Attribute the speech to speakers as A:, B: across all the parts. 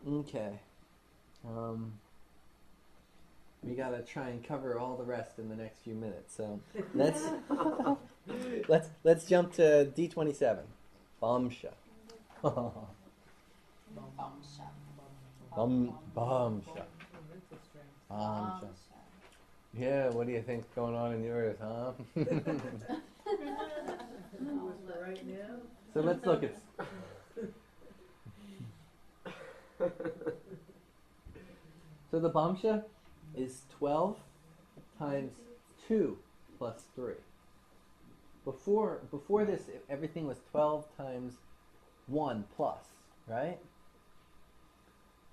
A: Okay. We gotta try and cover all the rest in the next few minutes. So let's let's jump to D27. Bamsha. Bamsha. Bamsha. Yeah, what do you think's going on in yours, huh?
B: Right now.
A: So let's look at. So the Bamsha is 12 times 2 plus 3. Before this, everything was 12 times 1 plus, right?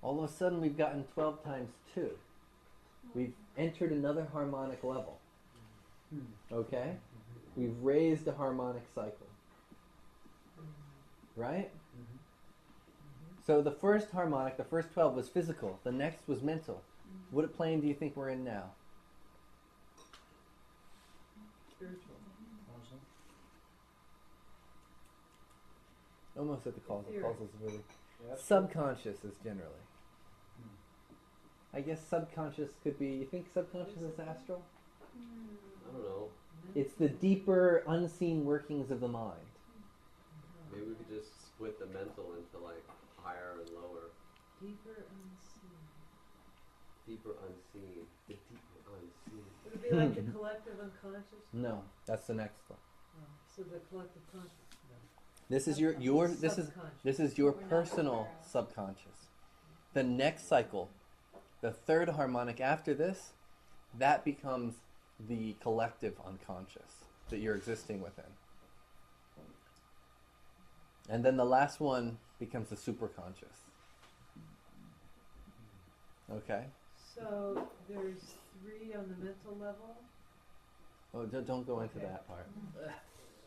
A: All of a sudden, we've gotten 12 times 2. We've entered another harmonic level. Okay? We've raised a harmonic cycle. Right? So the first harmonic, the first 12 was physical. The next was mental. What plane do you think we're in now?
B: Spiritual.
A: Almost at the causal.
B: Ethereal.
A: Causal is really... Subconscious is generally. I guess subconscious could be... You think subconscious is astral?
C: I don't know.
A: It's the deeper, unseen workings of the mind.
C: Maybe we could just split the mental into like higher and lower.
B: Deeper unseen.
C: Deeper unseen. The deeper unseen.
B: Would it be like the collective unconscious?
A: No, that's the next one.
B: Oh, so the collective conscious.
A: This is your this is your personal subconscious. The next cycle, the third harmonic after this, that becomes the collective unconscious that you're existing within. And then the last one becomes the superconscious. Okay?
B: So there's 3 on the mental level?
A: Oh, don't go into
B: Okay.
A: that part.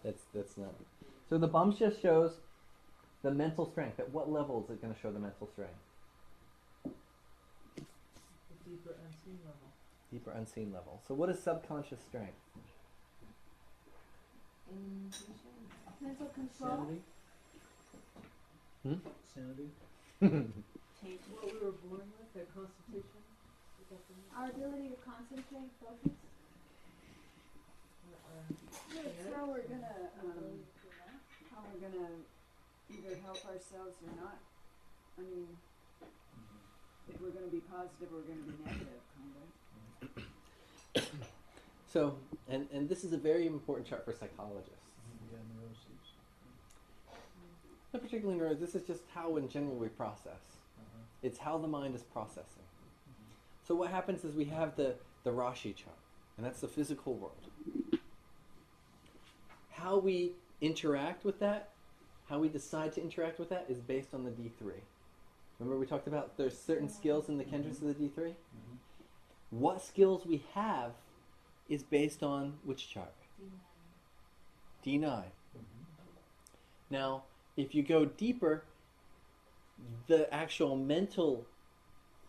A: That's not... So the Bamsha shows the mental strength. At what level is it going to show the mental strength?
B: The deeper unseen level.
A: Deeper unseen level. So what is subconscious strength?
D: Mental control.
E: Sanity.
B: What we were born with, their constitution? Is that the
D: Our ability to concentrate, focus.
F: It's how we're gonna either help ourselves or not. I mean, if we're gonna be positive or we're gonna be negative, kind of.
A: So, and this is a very important chart for psychologists.
E: Yeah, neuroses.
A: Not particularly neuro, this is just how in general we process. It's how the mind is processing. So what happens is we have the Rashi chart, and that's the physical world. How we interact with that, how we decide to interact with that is based on the D3. Remember we talked about there's certain skills in the kendras of the D3? What skills we have is based on which chart? D9. Now, if you go deeper, the actual mental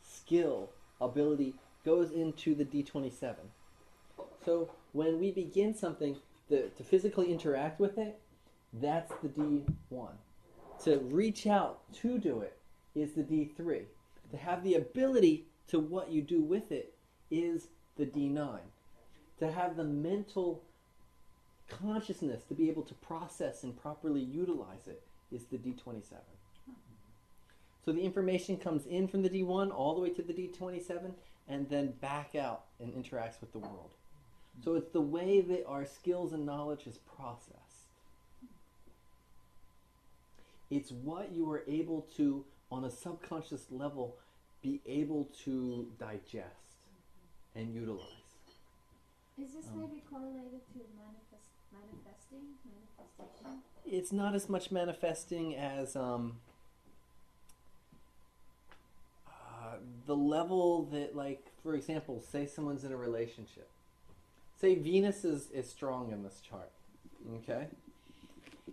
A: skill, ability, goes into the D27. So when we begin something, to physically interact with it, that's the D1. To reach out to do it is the D3. To have the ability to what you do with it is the D9. To have the mental consciousness to be able to process and properly utilize it is the D27. So the information comes in from the D1 all the way to the D27 and then back out and interacts with the world. So it's the way that our skills and knowledge is processed. It's what you are able to, on a subconscious level, be able to digest and utilize.
D: Is this maybe correlated to manifestation?
A: It's not as much manifesting as the level that, like, for example, say someone's in a relationship. Say Venus is strong in this chart, okay?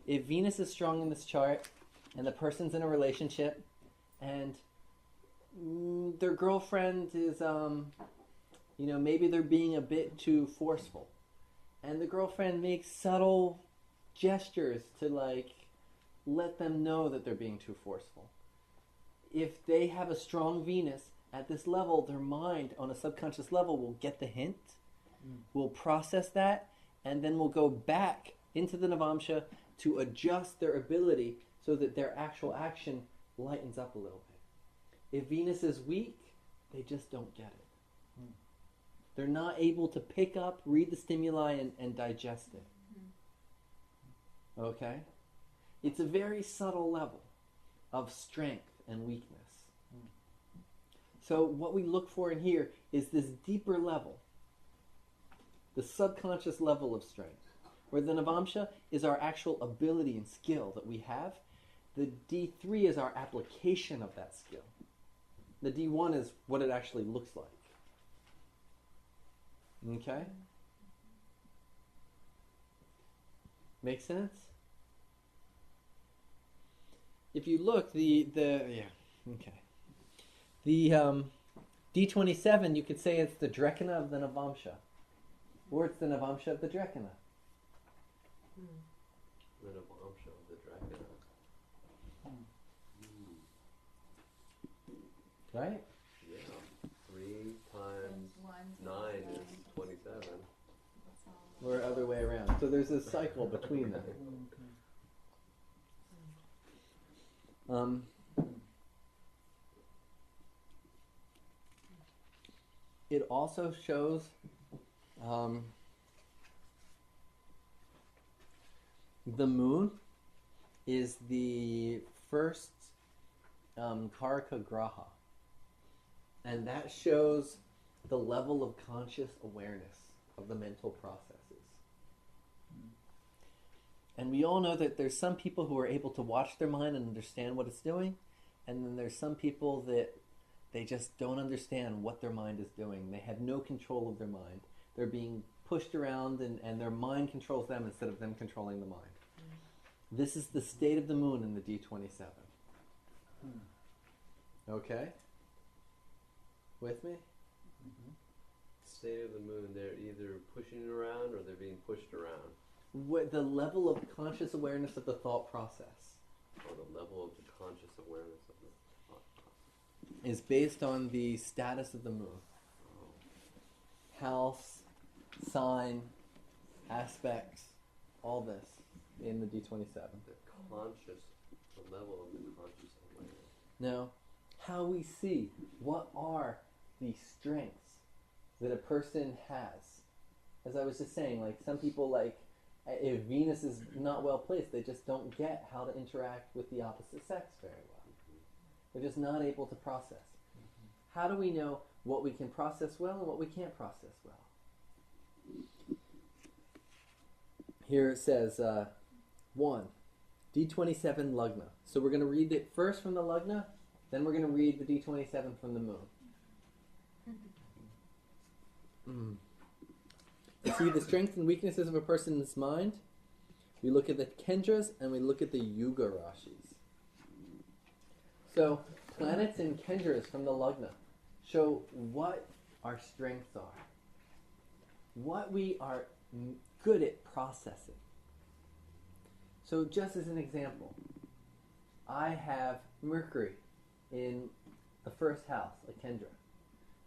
A: If Venus is strong in this chart and the person's in a relationship and their girlfriend is, maybe they're being a bit too forceful and the girlfriend makes subtle gestures to, like, let them know that they're being too forceful. if they have a strong Venus at this level, their mind on a subconscious level will get the hint, will process that, and then will go back into the Navamsha to adjust their ability so that their actual action lightens up a little bit. If Venus is weak, they just don't get it. They're not able to pick up, read the stimuli, and digest it. Okay? It's a very subtle level of strength and weakness. So what we look for in here is this deeper level, the subconscious level of strength, where the Navamsha is our actual ability and skill that we have. The D3 is our application of that skill. The D1 is what it actually looks like. Okay? Make sense? If you look, the D27, you could say it's the Drekana of the Navamsha, or it's the Navamsha of the Drekana.
C: The Navamsha of the Drekana.
A: Right?
C: Yeah. 3 times 9 is 27.
A: Or other way around. So there's a cycle between them. It also shows the moon is the first Karaka Graha. And that shows the level of conscious awareness of the mental processes. And we all know that there's some people who are able to watch their mind and understand what it's doing, and then there's some people that they just don't understand what their mind is doing. They have no control of their mind. They're being pushed around, and their mind controls them instead of them controlling the mind. This is the state of the moon in the D27. Okay? With me?
C: State of the moon, they're either pushing it around or they're being pushed around.
A: What the level of conscious awareness of the thought process
C: Or the level of the conscious awareness of the thought process.
A: is based on the status of the moon. House, sign, aspects, all this in the D27.
C: The level of the conscious awareness.
A: Now, how we see what are the strengths that a person has. As I was just saying, like some people, like if Venus is not well placed, they just don't get how to interact with the opposite sex very well. They're just not able to process. How do we know what we can process well and what we can't process well? Here it says 1, D27 Lagna. So we're going to read it first from the Lagna, then we're going to read the D27 from the moon. To see the strengths and weaknesses of a person's mind, we look at the Kendras and we look at the Yuga Rashis. So, planets and Kendras from the Lagna show what our strengths are, what we are good at processing. So, just as an example, I have Mercury in the first house, a Kendra.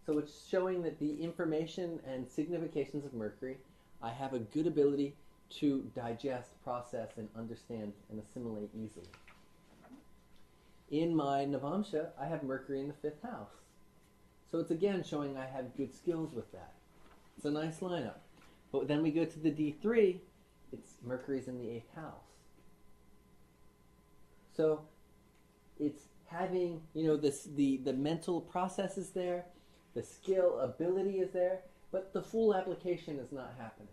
A: So it's showing that the information and significations of Mercury, I have a good ability to digest, process, and understand and assimilate easily. In my Navamsha, I have Mercury in the 5th house. So it's again showing I have good skills with that. It's a nice lineup. But then we go to the D3, it's Mercury's in the 8th house. So it's having, the mental process is there, the skill, ability is there, but the full application is not happening.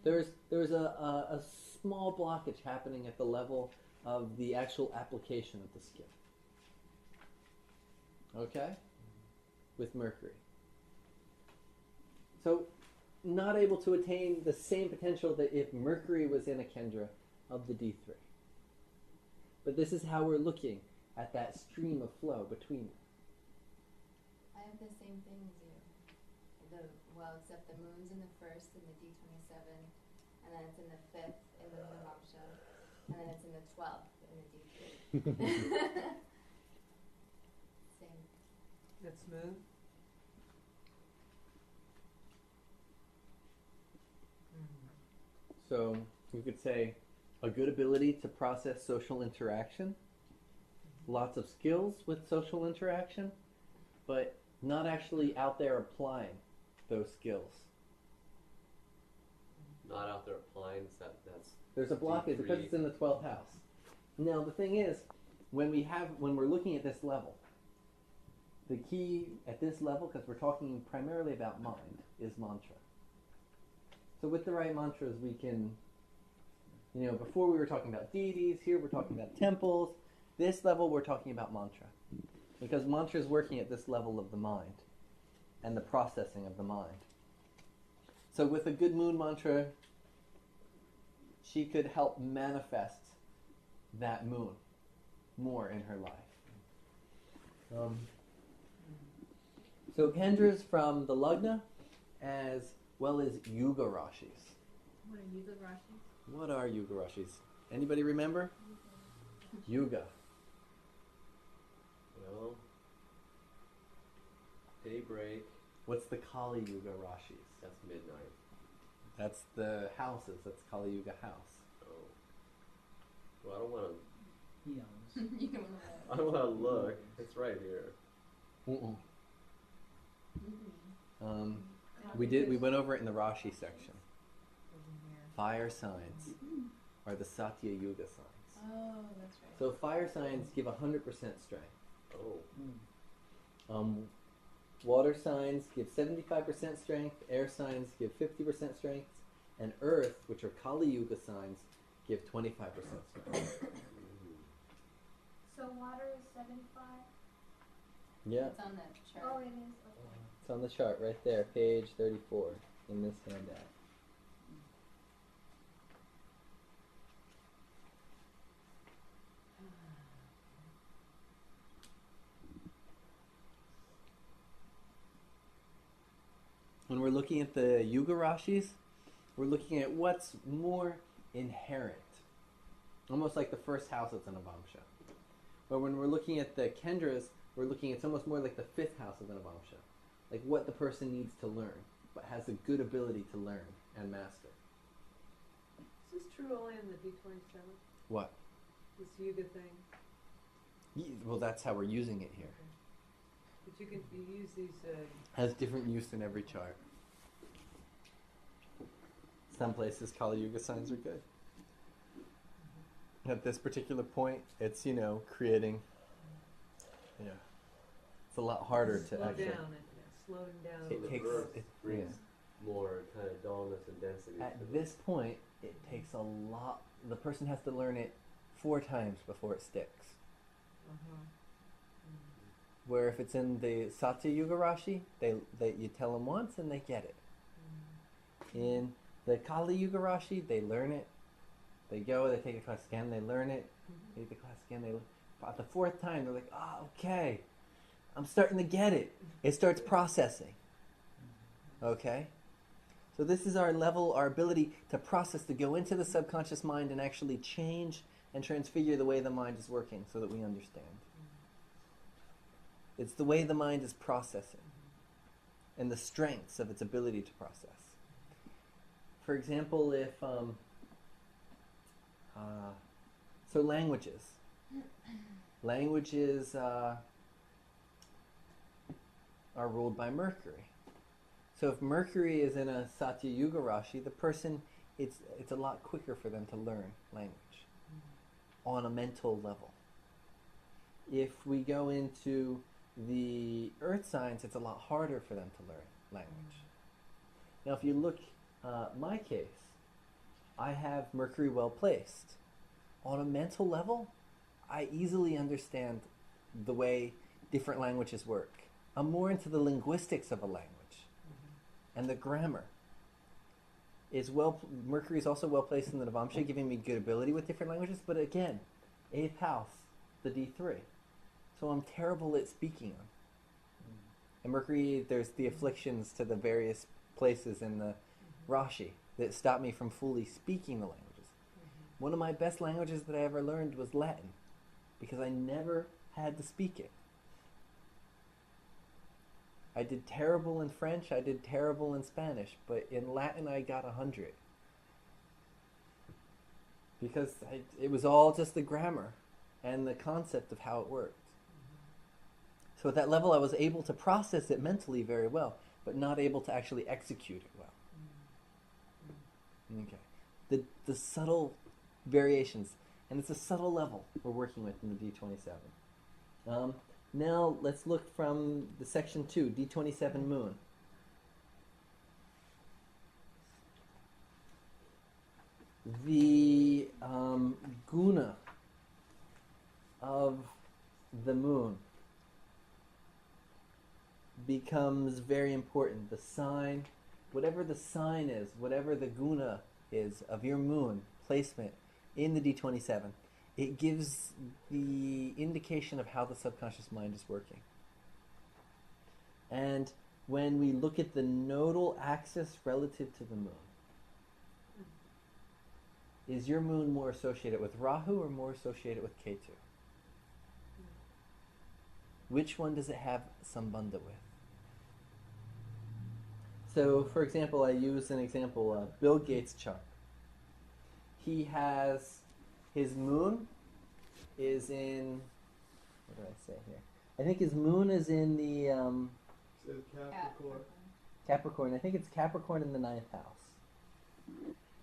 A: There's a small blockage happening at the level of the actual application of the skill. Okay? With Mercury. So, not able to attain the same potential that if Mercury was in a Kendra of the D3. But this is how we're looking at that stream of flow between them.
G: I have the same thing as you. Except the moon's in the 1st in the D27, and then it's in the 5th in the Navamsha, and then it's in the 12th in the D3.
B: That's smooth.
A: So you could say a good ability to process social interaction, lots of skills with social interaction, but not actually out there applying those skills.
C: Not out there applying, that's
A: There's a blockage because it's in the 12th house. Now the thing is, when we're looking at this level, the key at this level, because we're talking primarily about mind, is mantra. So with the right mantras, we can, before we were talking about deities, here we're talking about temples. This level, we're talking about mantra. Because mantra is working at this level of the mind and the processing of the mind. So with a good moon mantra, she could help manifest that moon more in her life. So Kendra's from the Lagna as well as Yuga Rashis.
B: What are Yuga Rashis?
A: What are Yuga Rashis? Anybody remember? Yuga.
C: well, daybreak.
A: What's the Kali Yuga Rashis?
C: That's midnight.
A: That's the houses. That's Kali Yuga house.
C: Oh, well, I don't want
E: Eons.
G: You don't
C: to. I don't want to look. It's right here.
A: Mm-mm.
G: know.
A: We went over it in the Rashi section.
B: Over here.
A: Fire signs are the Satya Yuga signs.
G: Oh, that's right.
A: So fire signs give 100% strength.
C: Oh,
A: Water signs give 75% strength. Air signs give 50% strength. And earth, which are Kali Yuga signs, give 25% strength.
D: So water is 75?
A: Yeah,
G: It's on that chart.
D: Oh, it is. Okay.
A: it's on the chart right there, page 34 in this handout. When we're looking at the Yuga Rashis, we're looking at what's more inherent. Almost like the first house of the Navamsha. But when we're looking at the Kendras, we're looking at it's almost more like the fifth house of the Navamsha. Like what the person needs to learn, but has a good ability to learn and master.
B: Is this true only in the D27?
A: What?
B: This Yuga thing?
A: Well, that's how we're using it here.
B: But you use these,
A: Has different use in every chart. Some places Kali Yuga signs are good. At this particular point, it's, creating, it's a lot harder to
B: slow
A: actually.
B: down it, slowing down
A: It
B: a little
A: takes-
B: bit.
C: Earth
A: it-
C: brings more kind of dullness and density. to
A: At
C: the-
A: this point, it takes a lot. The person has to learn it 4 times before it sticks.
B: Uh-huh.
A: Where if it's in the Satya Yuga Rashi, they you tell them once and they get it. In the Kali Yuga Rashi, they learn it. They go, they take a class again, they learn it. They take the class again, at the 4th time, they're like, okay, I'm starting to get it. It starts processing. Okay? So this is our level, our ability to process, to go into the subconscious mind and actually change and transfigure the way the mind is working so that we understand. It's the way the mind is processing and the strengths of its ability to process. For example, if so languages are ruled by Mercury. So if Mercury is in a Satya Yuga Rashi, the person, it's a lot quicker for them to learn language on a mental level. If we go into the earth signs, it's a lot harder for them to learn language. Now if you look my case, I have Mercury well placed. On a mental level, I easily understand the way different languages work. I'm more into the linguistics of a language and the grammar. Mercury is also well placed in the Navamsha, giving me good ability with different languages, but again, 8th house, the D3. So I'm terrible at speaking them. And Mercury, there's the afflictions to the various places in the Rashi that stop me from fully speaking the languages. One of my best languages that I ever learned was Latin, because I never had to speak it. I did terrible in French, I did terrible in Spanish, but in Latin I got 100. Because it was all just the grammar and the concept of how it worked. So at that level I was able to process it mentally very well, but not able to actually execute it well. Okay. The subtle variations, and it's a subtle level we're working with in the D27. Now let's look from the section 2, D27 moon. The guna of the moon becomes very important. The sign, whatever the sign is, whatever the guna is of your moon placement in the D27, it gives the indication of how the subconscious mind is working. And when we look at the nodal axis relative to the moon, is your moon more associated with Rahu or more associated with Ketu? Which one does it have sambandha with? So, for example, I use an example, Bill Gates' chart. He has, his moon is in, what did I say here? I think his moon is in the
E: So Capricorn.
A: Capricorn. I think it's Capricorn in the 9th house.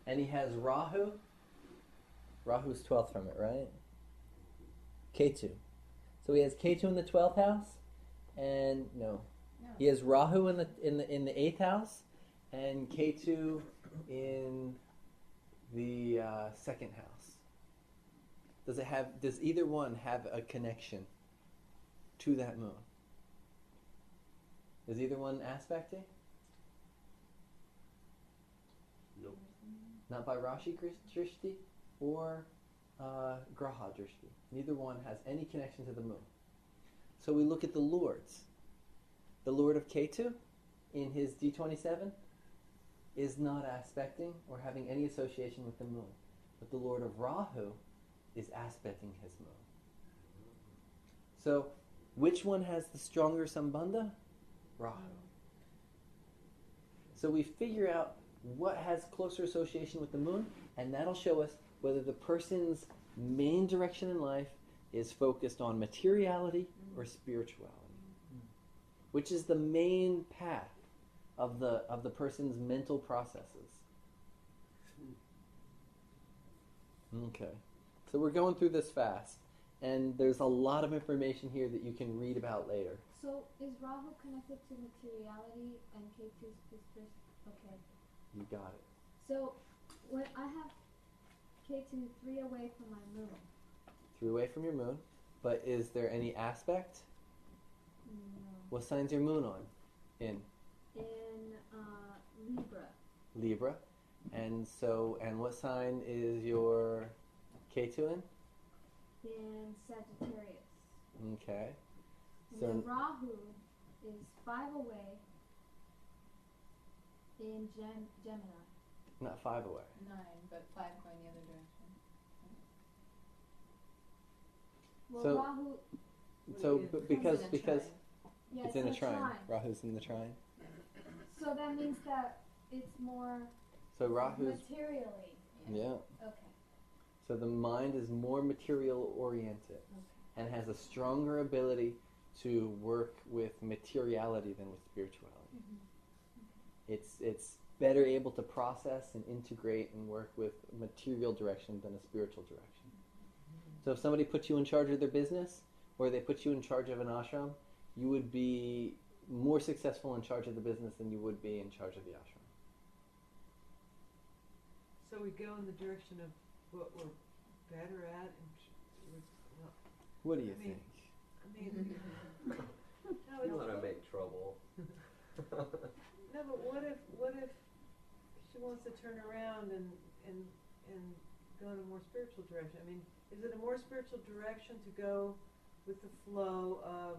A: And he has Rahu. Rahu's 12th from it, right? Ketu. So he has Ketu in the 12th house, and no. He has Rahu in the 8th house, and Ketu in the 2nd house. Does either one have a connection to that moon? Is either one aspecting?
C: Nope.
A: Not by Rashi Drishti or Graha Drishti. Neither one has any connection to the moon. So we look at the lords. The lord of Ketu in his D27 is not aspecting or having any association with the moon. But the lord of Rahu is aspecting his moon. So which one has the stronger sambandha? Rahu. So we figure out what has closer association with the moon, and that'll show us whether the person's main direction in life is focused on materiality or spirituality. Which is the main path of the person's mental processes. Okay. So we're going through this fast, and there's a lot of information here that you can read about later.
D: So is Rahu connected to materiality and Ketu's sisters? Okay.
A: You got it.
D: So when I have Ketu 3 away from my moon.
A: 3 away from your moon, but is there any aspect?
D: No.
A: What sign's your moon on? In
D: Libra.
A: Libra. And what sign is your Ketu in?
D: In Sagittarius.
A: Okay.
D: And
A: So
D: then Rahu is 5 away in Gemini.
A: not 5 away.
G: 9, but 5 going the other direction.
D: Well,
A: So-
D: Rahu,
A: So
B: Yeah.
A: because
G: Comes in a trine.
D: yeah,
A: it's in a trine.
D: trine.
A: Rahu's in the trine.
D: So that means that it's more
A: So Rahu's
D: materially.
A: yeah.
D: Okay.
A: So the mind is more material oriented and has a stronger ability to work with materiality than with spirituality. It's better able to process and integrate and work with material direction than a spiritual direction. So if somebody puts you in charge of their business or they put you in charge of an ashram, you would be more successful in charge of the business than you would be in charge of the ashram.
B: So we go in the direction of what we're better at, and well,
A: What do you
B: I mean-
A: think?
B: I mean, no,
C: You want to
B: it's,
C: make trouble.
B: no, but what if she wants to turn around and go in a more spiritual direction? I mean, is it a more spiritual direction to go with the flow of?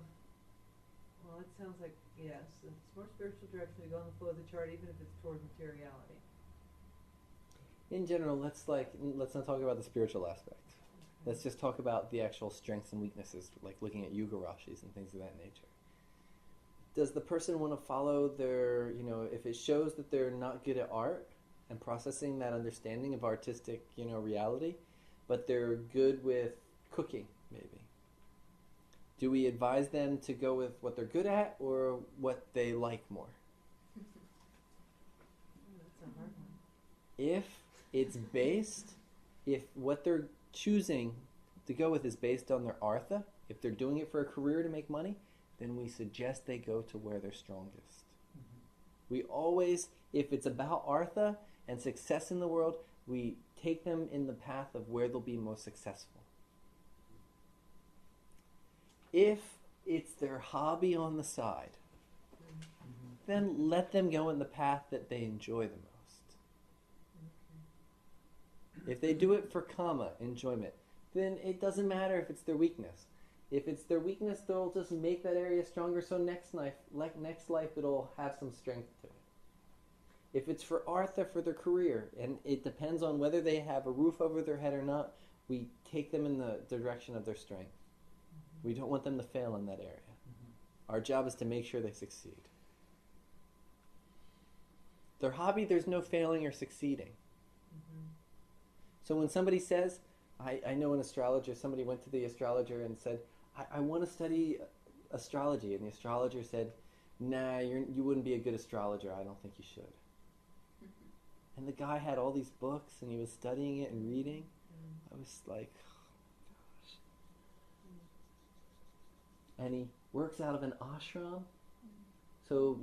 B: Well, it sounds like yes, it's more spiritual direction to go in the flow of the chart, even if it's toward materiality.
A: In general, let's not talk about the spiritual aspect. Let's just talk about the actual strengths and weaknesses, like looking at yuga rashis and things of that nature. does the person want to follow their, if it shows that they're not good at art and processing that understanding of artistic, reality, but they're good with cooking, maybe? Do we advise them to go with what they're good at or what they like more?
B: That's a hard one.
A: If it's based, if what they're choosing to go with is based on their artha, if they're doing it for a career to make money, then we suggest they go to where they're strongest. We always, if it's about artha and success in the world, we take them in the path of where they'll be most successful. If it's their hobby on the side, then let them go in the path that they enjoy the most. If they do it for kama, enjoyment, then it doesn't matter if it's their weakness. If it's their weakness, they'll just make that area stronger, so next life it'll have some strength to it. If it's for artha, for their career, and it depends on whether they have a roof over their head or not, we take them in the direction of their strength. We don't want them to fail in that area. Our job is to make sure they succeed. Their hobby, there's no failing or succeeding. So when somebody says, I know an astrologer, somebody went to the astrologer and said, I want to study astrology. And the astrologer said, nah, you wouldn't be a good astrologer. I don't think you should. And the guy had all these books and he was studying it and reading. I was like, oh, gosh. And he works out of an ashram. So,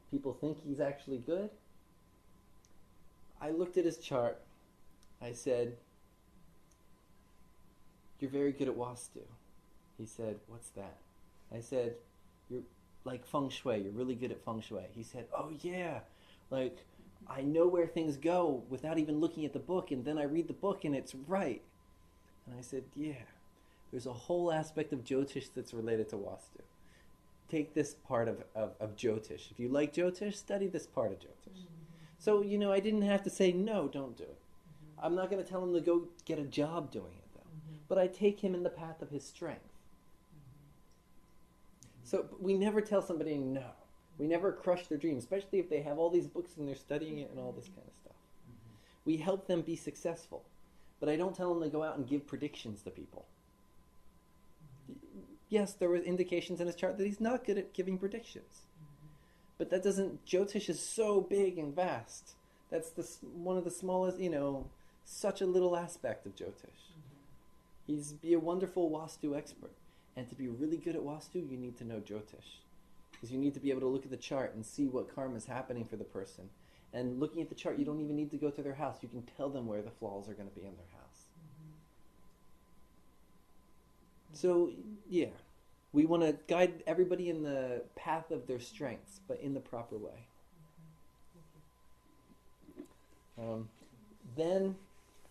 A: people think he's actually good. I looked at his chart. I said, you're very good at Vastu. He said, what's that? I said, you're like feng shui. You're really good at feng shui. He said, oh yeah, like I know where things go without even looking at the book, and then I read the book and it's right. And I said, yeah, there's a whole aspect of Jyotish that's related to Vastu. Take this part of Jyotish. If you like Jyotish, study this part of Jyotish. So, I didn't have to say, no, don't do it. I'm not going to tell him to go get a job doing it, though. But I take him in the path of his strength. So we never tell somebody no. We never crush their dream, especially if they have all these books and they're studying it and all this kind of stuff. We help them be successful. But I don't tell them to go out and give predictions to people. Yes, there were indications in his chart that he's not good at giving predictions. But that doesn't... Jyotish is so big and vast. That's one of the smallest, such a little aspect of Jyotish. He's be a wonderful Vastu expert. And to be really good at Vastu, you need to know Jyotish. Because you need to be able to look at the chart and see what karma is happening for the person. And looking at the chart, you don't even need to go to their house. You can tell them where the flaws are going to be in their house. So, yeah. We want to guide everybody in the path of their strengths, but in the proper way. Then,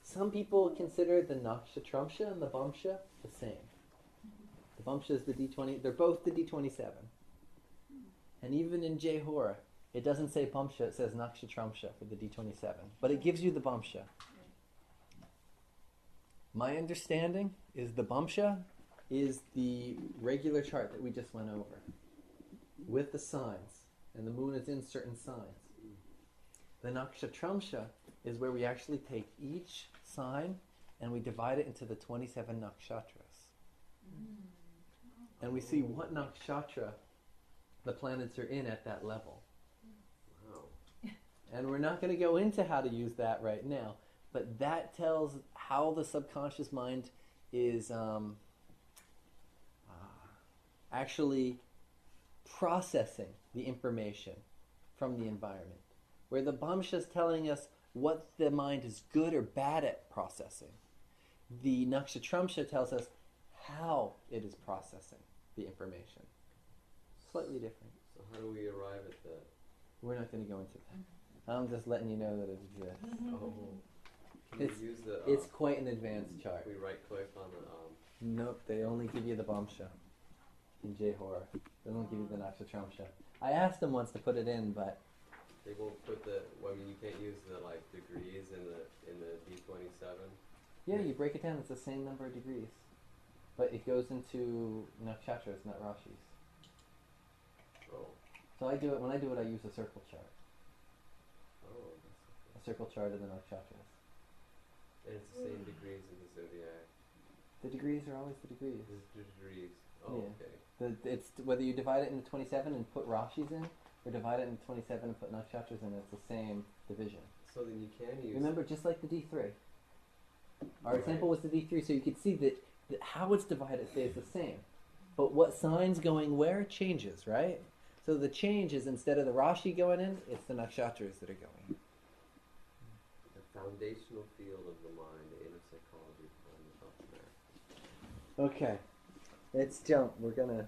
A: some people consider the Nakshatramsha and the Vamsha the same. The Vamsha is the D20. They're both the D27. And even in Jehora, it doesn't say Vamsha, it says Nakshatramsha for the D27. But it gives you the Vamsha. My understanding is the Vamsha is the regular chart that we just went over with the signs. And the moon is in certain signs. The Nakshatramsha is where we actually take each sign and we divide it into the 27 nakshatras. And we see what nakshatra the planets are in at that level.
C: Wow.
A: And we're not going to go into how to use that right now, but that tells how the subconscious mind is actually processing the information from the environment. Where the Vamsha is telling us what the mind is good or bad at processing. The Nakshatramsha tells us how it is processing the information. Slightly different.
C: So how do we arrive at that?
A: We're not going to go into that. I'm just letting you know that it exists.
C: Oh. Can
A: It's-
C: we use the...
A: It's quite an advanced chart.
C: we right click on the...
A: Nope, they only give you the Vamsha in Jehora. They don't give you the Nakshatramsha. I asked them once to put it in, but
C: they won't put the... Well, I mean, you can't use the, degrees in the D27.
A: yeah, you break it down, it's the same number of degrees. But it goes into nakshatras, not rashis.
C: Oh.
A: So I do it, when I do it, I use a circle chart.
C: Oh,
A: A circle chart of the nakshatras.
C: and it's the same degrees in the zodiac.
A: The degrees are always the degrees.
C: The degrees. Oh,
A: Yeah.
C: okay.
A: It's whether you divide it into 27 and put rashis in, or divide it into 27 and put nakshatras in, it's the same division.
C: So then you can use.
A: Remember, just like the D3. Our
C: Right.
A: example was the D3, so you could see that how it's divided stays the same. But what sign's going where changes, right? So the change is instead of the Rashi going in, it's the nakshatras that are going.
C: The foundational field of the mind, the inner psychology behind the thought matter.
A: Okay, let's jump. We're gonna